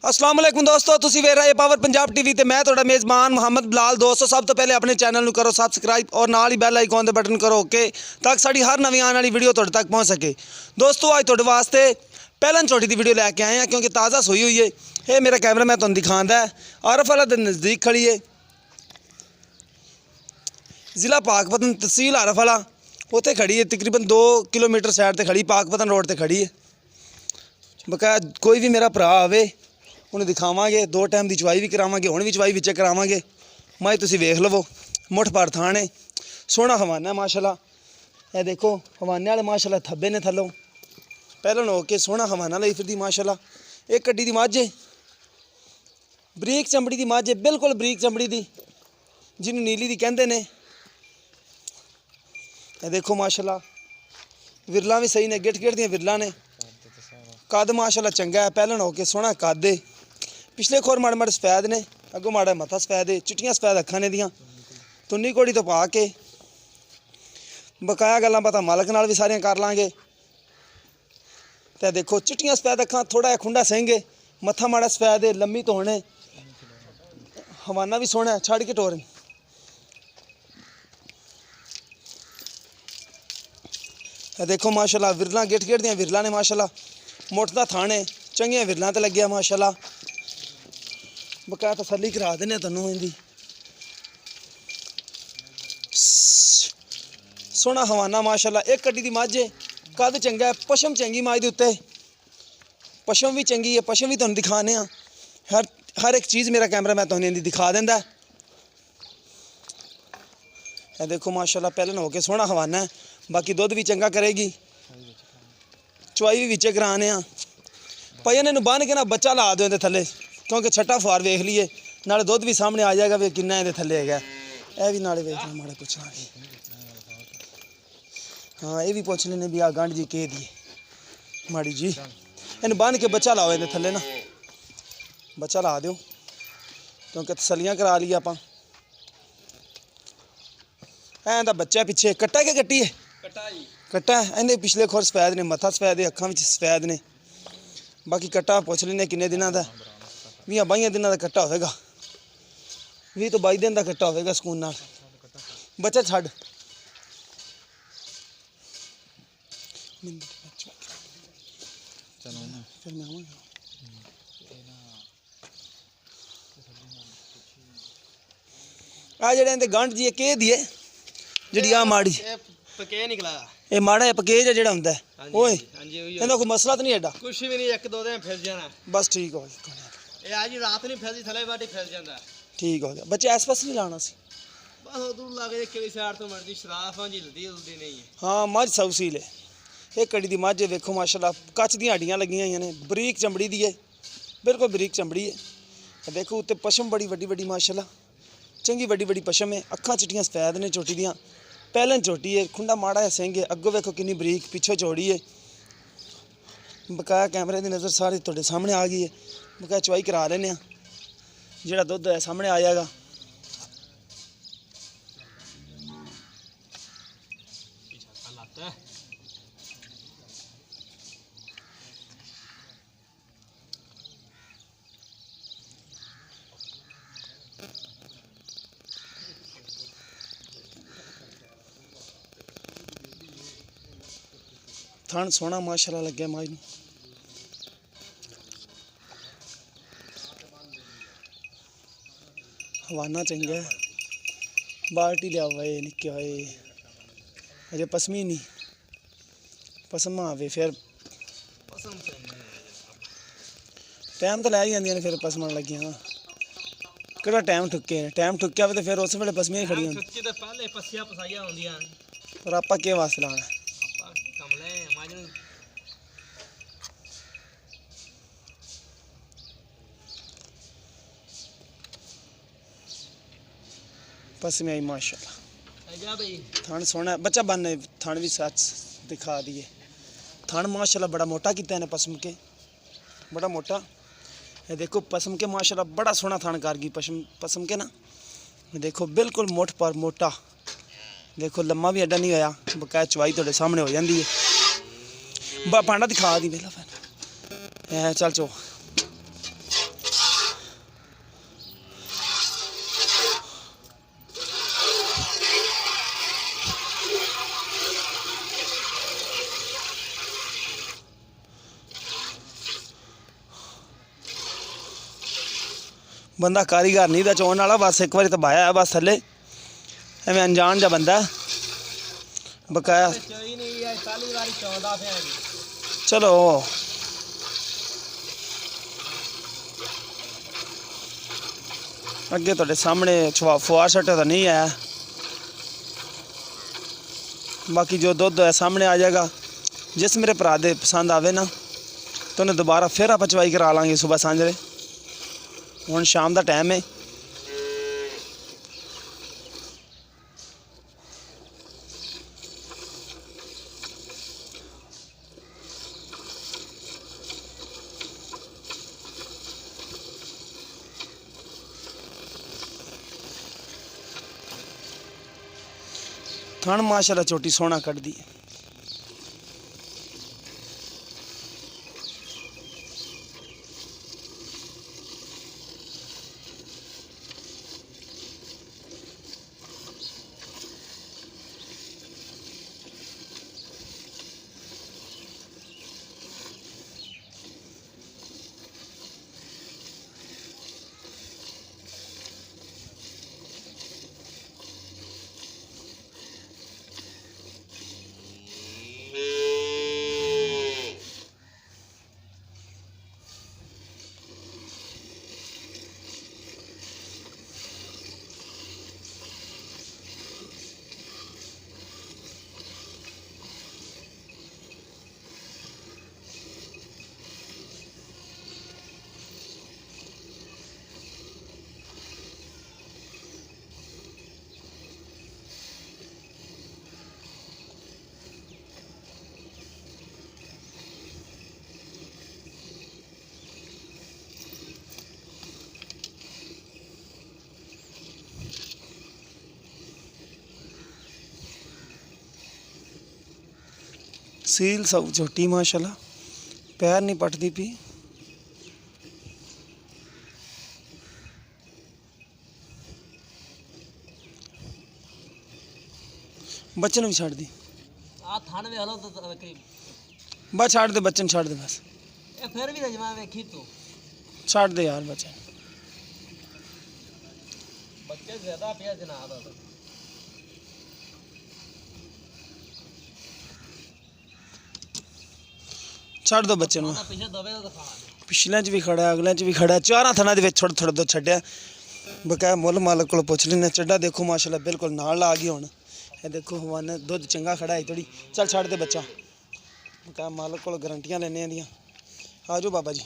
अस्सलाम वालेकुम दोस्तों, तुसी वेख रहे पावर पंजाब टीवी ते मैं तुहाडा मेज़बान मोहम्मद बिलाल। दोस्तों सब तो पहले अपने चैनल नूं करो सबसक्राइब और नाल ही बैल आइकॉन दे बटन करो ओके, ताकि साडी हर नवीं आने वाली वीडियो तुहाडे तक पहुँच सके। दोस्तों अज तुहाडे वास्ते पहलन छोटी दी वीडियो लैके आए हैं क्योंकि ताज़ा सोई हुई है। ये मेरा कैमरा मैं तुहानूं दिखांदा है। आरफ वाला दे नज़दीक खड़ी है, ज़िला पाकपतन तहसील आरफ वाला उत्थे खड़ी है। तकरीबन 2 किलोमीटर साइड ते खड़ी, पाकपतन रोड ते खड़ी है। बकाया कोई भी मेरा भरा आवे उन्हें दिखावांगे, 2 टाइम की चवाई भी करावांगे, हुण भी चवाई विच करावांगे। मैं तुसीं वेख लवो, मुठ भर थान है, सोहना हवाना माशाल्लाह। ये देखो हवाने वाले माशाल्लाह थब्बे ने थल्लों पहलन हो के सोहना हवाना लई फिरदी माशाल्लाह। एक कड्डी दी मझ है, बरीक चमड़ी की मझ है, बिल्कुल बरीक चमड़ी की, जिन्होंने नीली दी कहंदे ने। ये देखो माशाल्लाह विरला भी सही ने, गिट गिट दियां विरला ने। कद माशाल्लाह चंगा है, पहलन हो के सोहना कद है। पिछले खोर माड़े माड़े सफैद ने, अगों माड़ा मथा सफैद है, चिट्टियां सफैद अखां ने दियां। तुन्नी घोड़ी तो पा के बकाया गल्लां पता मालक नाल भी सारियां कर लांगे। ते देखो चिट्टियां सफैद अखां, थोड़ा जिहा खुंडा सिंह है, मथा माड़ा सफैद है, लम्मी तो होने, हवाना भी सोहना है। छड़ के टोर देखो माशाल्लाह विरला गिट गिट दियां विरला ने माशाल्लाह। मुठ दा थान है, चंगियां विरलां ते लग्गिया माशाल्लाह। बकाया तसल्ली करा देने तैनूं इंदी। सोहना हवाना माशाल्लाह। एक कड्डी दी मझ है, कद चंगा है, पशम चंगी मझ दे उत्ते, पशम भी चंगी है, पशम भी तुहानूं दिखाने आ। हर एक चीज़ मेरा कैमरा मैं तुहानूं इंदी दिखा देंदा। ये देखो माशाल्लाह पहलन हो के सोहना हवाना है, बाकी दुध भी चंगा करेगी, चवाई भी विचे कराने आ। भाई इन्हें बन के ना बच्चा ला दो थले, क्योंकि छट्टा फुआर वेख लीए, नाले दुध भी सामने आ जाएगा भी किन्ना ये थले है। यह भी नाले वेखना माड़ा पुछना, हाँ ये भी पुछ लेने भी आ गंढ जी कह दी माड़ी जी। इन बन के बच्चा लाओ ये थले ना, बच्चा ला दो क्योंकि तसलियां करा ली आप। ऐ बच्चा पिछे कट्टा के कट्टी है, कट्टा है। इन्हें पिछले खोर सफैद ने, मथा सफैद है, अखां विच सफैद ने। बाकी कट्टा पुछ लेने किन्ने दिनों का, 20-22 दिनों का कट्टा होगा, 20 तो 22 दिन का कट्टा होगा सुकून नाल। बच्चा छड़ फिर मैं आवांगा। आ जेड़े इहदे गंढ जी कह दी है जिहड़ी आ माड़ी पके निकला, ये माड़ा जिहा पकेज है जिहड़ा हुंदा है। ओए इहदा कोई मसला तो नहीं एडा, कुछ भी नहीं, 1-2 दिन फिर जाना बस ठीक हो गया। ये आज रात नहीं फिरदी, थले बाटी फिर जाता ठीक हो गया। बच्चे इस पास नहीं लाना सी, बस उधर लगे किसी साइड तो मर्जी शराफ हां जिलदी उलदी नहीं है। हाँ मझ सब सील है। एक कड़ी दी मझ वेखो माशाल्लाह, कच दी हड्डियां लगियां हुई ने, बरीक चमड़ी दी है, बिल्कुल बरीक चमड़ी है। देखो उत्ते पशम बड़ी वड्डी वड्डी माशाल्लाह, चंगी वड्डी वड्डी पशम है। अखां चिट्टियां सफैद ने चोटी दियां, पहलन चोटी है, खुंडा माड़ा है सिंह है, अगों वेखो कितनी बरीक, पिछों चौड़ी है। बकाया कैमरे की नज़र सारी तुहाडे सामने आ गई है। बकाया चवाई करा लेने, जिहड़ा दुध है सामने आ जाएगा। थान सोहना माशाल्लाह लग्या माज नूं। हवाना चंगा है, बाल्टी लिया हुआ है निक्के होए, अजे पसमी नहीं, पसम आवे फिर टाइम तो लै ही जांदियां ने, फिर पसमन लगियां किहड़ा टाइम ठुके, टाइम ठुक्या तो फिर उस वेले पसमियां ही खड़ियां ठुक्की तो पहले पसिया पसाइया होंदियां ने, पर आपां के वास्ते लाना आपा कमले माजन। पसमियां ही माशाल्लाह। आजा भाई थान सोहना, बच्चा बनने थान भी सच दिखा दिए। थान माशाल्लाह बड़ा मोटा किया इन्हें पसम के, बड़ा मोटा। ये देखो पसम के माशाल्लाह बड़ा सोहना थान कर गई पसम के ना। देखो बिल्कुल मुठ पर मोटा, देखो लम्मा भी एडा नहीं होया। बकाया चवाई तुहाडे सामने हो जाती है। भांडा दिखा दी वेला चल चो ਬੰਦਾ ਕਾਰੀਗਰ ਨਹੀਂ ਦਾ ਚੋਣ ਵਾਲਾ, ਬਸ ਇੱਕ ਵਾਰੀ ਤਬਾਇਆ ਹੈ ਬਸ ਥੱਲੇ, ਐਵੇਂ ਅਣਜਾਣ ਜਿਹਾ ਬੰਦਾ ਬਕਾਇਆ। ਚੋਈ ਨਹੀਂ ਹੈ, ਪਹਿਲੀ ਵਾਰੀ ਚੌਂਦਾ ਪਿਆ ਜੀ। ਚਲੋ ਅੱਗੇ ਤੁਹਾਡੇ ਸਾਹਮਣੇ ਫੁਆਰ ਛੱਟੇ ਤਾਂ ਨਹੀਂ ਆਇਆ, ਬਾਕੀ ਜੋ ਦੁੱਧ ਹੈ ਸਾਹਮਣੇ ਆ ਜਾਏਗਾ। ਜਿਸ ਮੇਰੇ ਭਰਾ ਦੇ ਪਸੰਦ ਆਵੇ ਨਾ ਤਾਂ ਉਹਨੇ ਦੁਬਾਰਾ ਫਿਰ ਆਪਾਂ ਚਵਾਈ ਕਰਾ ਲਾਂਗੇ ਸਵੇਰ ਸਾਂਝਰੇ। ਹੁਣ ਸ਼ਾਮ ਦਾ ਟਾਈਮ ਹੈ। ਥਣ ਮਾਸ਼ਾਅੱਲਾ ਛੋਟੀ ਸੋਹਣਾ ਕੱਢਦੀ ਹੈ। सील सब छोटी माशाल्लाह, पैर नहीं पटती पी। बच्चन भी छाड़ दी, ਆ ਥਣ ਵੇਖ ਲਓ ਤਾਂ ਕਿ बस छाड़ दे बच्चन, छाड़ दे बस, ਇਹ ਫਿਰ ਵੀ ਰਜਮਾ ਵੇਖੀ ਤੂੰ छाड़ दे यार बच्चन। ਬੱਚੇ ਜ਼ਿਆਦਾ ਪਿਆ ਜਨਾਬ ਆ। छाड़ दो बच्चे ਨੂੰ। ਪਿੱਛੇ ਦਵੇ ਦਾ ਦਿਖਾ ਪਿਛਲਿਆਂ 'ਚ ਵੀ ਖੜਾ, ਅਗਲਿਆਂ 'ਚ ਵੀ ਖੜਾ, ਚਾਰਾਂ ਥਣਾਂ ਦੇ ਵਿੱਚ ਥੋੜਾ ਥੋੜਾ ਦੁੱਧ ਛੱਡਿਆ। ਬਕਾਇਆ ਮੁੱਲ ਮਾਲਕ ਕੋਲ ਪੁੱਛ ਲੈਣੇ। ਚੱਡਾ ਦੇਖੋ ਮਾਸ਼ਾਅੱਲਾ ਬਿਲਕੁਲ ਨਾਲ ਆ ਗਈ ਹੁਣ। ਇਹ ਦੇਖੋ ਹਵਾਨਾ ਦੁੱਧ ਚੰਗਾ ਖੜਾ ਹੈ ਥੋੜੀ। ਚੱਲ ਛੱਡ ਦੇ ਬੱਚਾ। ਬਕਾਇਆ ਮਾਲਕ ਕੋਲ ਗਰੰਟੀਆਂ ਲੈਣੇ ਦੀਆਂ। ਆ ਜਾਓ ਬਾਬਾ ਜੀ,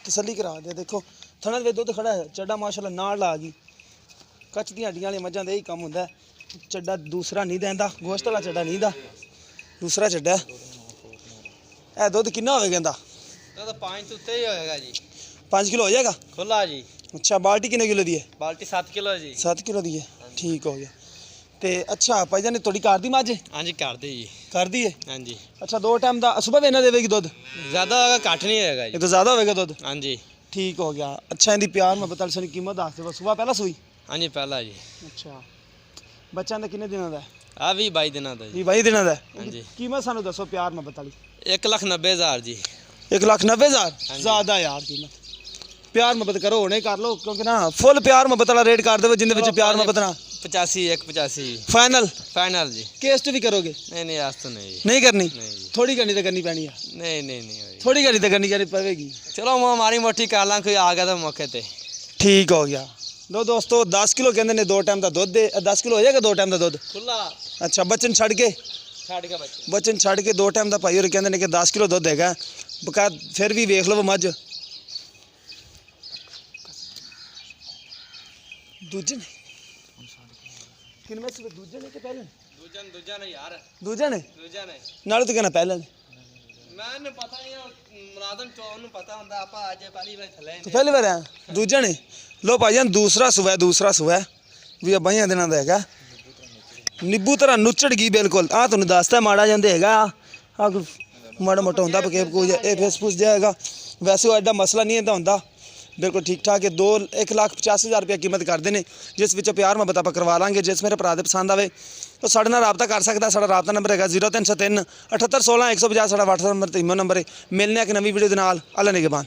ਤਸੱਲੀ ਕਰਾ ਦੇ। ਦੇਖੋ ਥਣਾਂ ਦੇ ਦੁੱਧ ਖੜਾ ਹੈ। ਚੱਡਾ ਮਾਸ਼ਾਅੱਲਾ ਨਾਲ ਆ ਗਈ। ਕੱਚ ਦੀਆਂ ਹੱਡੀਆਂ ਵਾਲੇ ਮੱਝਾਂ ਦਾ ਇਹੀ ਕੰਮ ਹੁੰਦਾ। ਚੱਡਾ ਦੂਸਰਾ ਨਹੀਂ ਦਿੰਦਾ, ਗੋਸ਼ਤ ਵਾਲਾ ਚੱਡਾ ਨਹੀਂ ਦਾ, दूसरा ਚੱਡਾ। ਇਹ ਦੁੱਧ ਕਿੰਨਾ ਹੋਵੇਗਾ ਇਹਦਾ? ਇਹ ਤਾਂ 5 ਤੋਂ ਉੱਤੇ ਹੀ ਹੋਏਗਾ ਜੀ। 5 ਕਿਲੋ ਹੋ ਜਾਏਗਾ ਖੁੱਲਾ ਜੀ। ਅੱਛਾ, ਬਾਲਟੀ ਕਿੰਨੇ ਕਿਲੋ ਦੀ ਹੈ? ਬਾਲਟੀ 7 ਕਿਲੋ ਜੀ। 7 ਕਿਲੋ ਦੀ ਹੈ, ਠੀਕ ਹੋ ਗਿਆ। ਤੇ ਅੱਛਾ ਭਾਈ ਜਾਨ ਤੁਹਾਡੀ ਘਰ ਦੀ ਮੱਝ ਹੈ? ਹਾਂਜੀ ਕਰਦੇ ਜੀ। ਘਰ ਦੀ ਹੈ? ਹਾਂਜੀ। ਅੱਛਾ, 2 ਟਾਈਮ ਦਾ ਸਵੇਰ ਵੇਨਾ ਦੇਵੇਗੀ ਦੁੱਧ? ਜ਼ਿਆਦਾ ਹੋਏਗਾ, ਘੱਟ ਨਹੀਂ ਹੋਏਗਾ ਜੀ। ਇਹ ਤਾਂ ਜ਼ਿਆਦਾ ਹੋਵੇਗਾ ਦੁੱਧ? ਹਾਂਜੀ ਠੀਕ ਹੋ ਗਿਆ। ਅੱਛਾ, ਇਹਦੀ ਪਿਆਰ ਮੁਹੱਬਤ ਵਾਲੀ ਸਾਨੂੰ ਕੀਮਤ ਦੱਸ ਦਿਓ। ਸਵੇਰ ਪਹਿਲਾਂ ਸੂਈ? ਹਾਂਜੀ ਪਹਿਲਾ ਜੀ। ਅੱਛਾ, ਬੱਚਿਆਂ ਦਾ ਕਿੰਨੇ ਦਿਨਾਂ ਦਾ ਹੈ? ਆ ਵੀ 22 ਦਿਨਾਂ ਦਾ ਜੀ। 22 ਦਿਨਾਂ ਦਾ? ਹਾਂਜੀ। ਕੀਮਤ ਸਾਨੂੰ ਦੱਸੋ ਪਿਆਰ ਮੁਹੱਬਤ ਵਾਲੀ। 1,90,000 ਜੀ। 1,90,000? ਜ਼ਿਆਦਾ ਯਾਰ ਕੀਮਤ। ਪਿਆਰ ਮੁਹੱਬਤ ਕਰੋ, ਹੁਣੇ ਕਰ ਲਓ, ਕਿਉਂਕਿ ਨਾ ਫੁੱਲ ਪਿਆਰ ਮੁਹੱਬਤ ਵਾਲਾ ਰੇਟ ਕਰ ਦੇਵੋ ਜਿੰਦੇ ਵਿੱਚ ਪਿਆਰ ਮੁਹੱਬਤ ਨਾ। 85 185 ਫਾਈਨਲ? ਫਾਈਨਲ ਜੀ। ਕੇਸਟ ਵੀ ਕਰੋਗੇ? ਨਹੀਂ ਆਸ ਤਾਂ ਨਹੀਂ ਜੀ। ਨਹੀਂ ਕਰਨੀ? ਨਹੀਂ ਜੀ। ਥੋੜੀ ਕਰਨੀ ਤਾਂ ਕਰਨੀ ਪੈਣੀ ਆ। ਨਹੀਂ ਥੋੜੀ ਘੜੀ ਤਾਂ ਕਰਨੀ ਪਵੇਗੀ। ਚਲੋ ਮਾਰੀ ਮੋਟੀ ਕਰ ਲਾਂ, ਕੋਈ ਆ ਗਿਆ ਤਾਂ ਮੌਕੇ ਤੇ। ਠੀਕ ਹੋ ਗਿਆ। ਲੋ ਦੋਸਤੋ, 10 ਕਿਲੋ ਕਹਿੰਦੇ ਨੇ 2 ਟਾਈਮ ਦਾ ਦੁੱਧ ਦੇ। 10 ਕਿਲੋ ਹੋ ਜਾਏਗਾ 2 ਟਾਈਮ ਦਾ ਦੁੱਧ? ਖੁੱਲਾ। ਅੱਛਾ, ਬੱਚਨ ਛੱਡ ਕੇ? ਛੱਡ ਕੇ ਬੱਚੇ। ਬੱਚਨ ਛੱਡ ਕੇ 2 ਟਾਈਮ ਦਾ ਭਾਈ ਹੋਰ ਕਹਿੰਦੇ ਨੇ ਕਿ 10 ਕਿਲੋ ਦੁੱਧ ਹੈਗਾ। ਬਕਾ ਫਿਰ ਵੀ ਵੇਖ ਲਓ ਮੱਝ। ਦੂਜੇ ਨੇ ਕਿੰਨੇ ਸਵੇ? ਦੂਜੇ ਨੇ ਕਿ ਪਹਿਲੇ? ਦੂਜਾ ਨੇ ਯਾਰ। ਦੂਜੇ ਨੇ? ਦੂਜਾ ਨੇ। ਨਾਲੇ ਤਾਂ ਕਹਿੰਦਾ ਪਹਿਲੇ ਨੇ। ਮੈਨੂੰ ਪਤਾ ਨਹੀਂ, ਮੁਲਾਜ਼ਮ ਚੌਨ ਨੂੰ ਪਤਾ ਹੁੰਦਾ। ਆਪਾਂ ਅੱਜ ਪਹਿਲੀ ਵਾਰ ਥੱਲੇ ਤੂੰ ਪਹਿਲੀ ਵਾਰ ਆਇਆ? ਦੂਜੇ ਨੇ? ਲੋ ਭਾਈਜਾਨ ਦੂਸਰਾ ਸੂਆ ਵੀ 22 ਦਿਨਾਂ ਦਾ ਹੈਗਾ। ਨਿੱਬੂ ਤਰ੍ਹਾਂ ਨੁੱਚੜ ਗਈ ਬਿਲਕੁਲ। ਆ ਤੁਹਾਨੂੰ ਦੱਸਦਾ ਮਾੜਾ ਜਾਂਦੇ ਹੈਗਾ। ਆ ਮਾੜਾ ਮੋਟਾ ਹੁੰਦਾ ਪਕੇਬ ਕੋਈ ਇਹ ਫੇਸਪੂਸ ਜਾਏਗਾ। ਵੈਸੇ ਉਹ ਐਡਾ ਮਸਲਾ ਨਹੀਂ ਇਹਦਾ ਹੁੰਦਾ, ਬਿਲਕੁਲ ਠੀਕ ਠਾਕ ਹੈ। 1,85,000 ਰੁਪਏ ਕੀਮਤ ਕਰਦੇ ਨੇ, ਜਿਸ ਵਿੱਚੋਂ ਪਿਆਰ ਮੁਹੱਬਤ ਆਪਾਂ ਕਰਵਾ ਲਾਂਗੇ। ਜਿਸ ਮੇਰੇ ਭਰਾ ਦੇ ਪਸੰਦ ਆਵੇ ਤਾਂ ਸਾਡੇ ਨਾਲ ਰਾਬਤਾ ਕਰ ਸਕਦਾ। ਸਾਡਾ ਰਾਬਤਾ ਨੰਬਰ ਹੈਗਾ 0303 78 16 150। ਸਾਡਾ WhatsApp ਨੰਬਰ ਤੇ ਈਮੇਲ ਨੰਬਰ ਹੈ। ਮਿਲਨੇ ਆ ਇੱਕ ਨਵੀਂ ਵੀਡੀਓ ਦੇ ਨਾਲ। ਅੱਲਾ ਨਿਗਹਿਬਾਨ।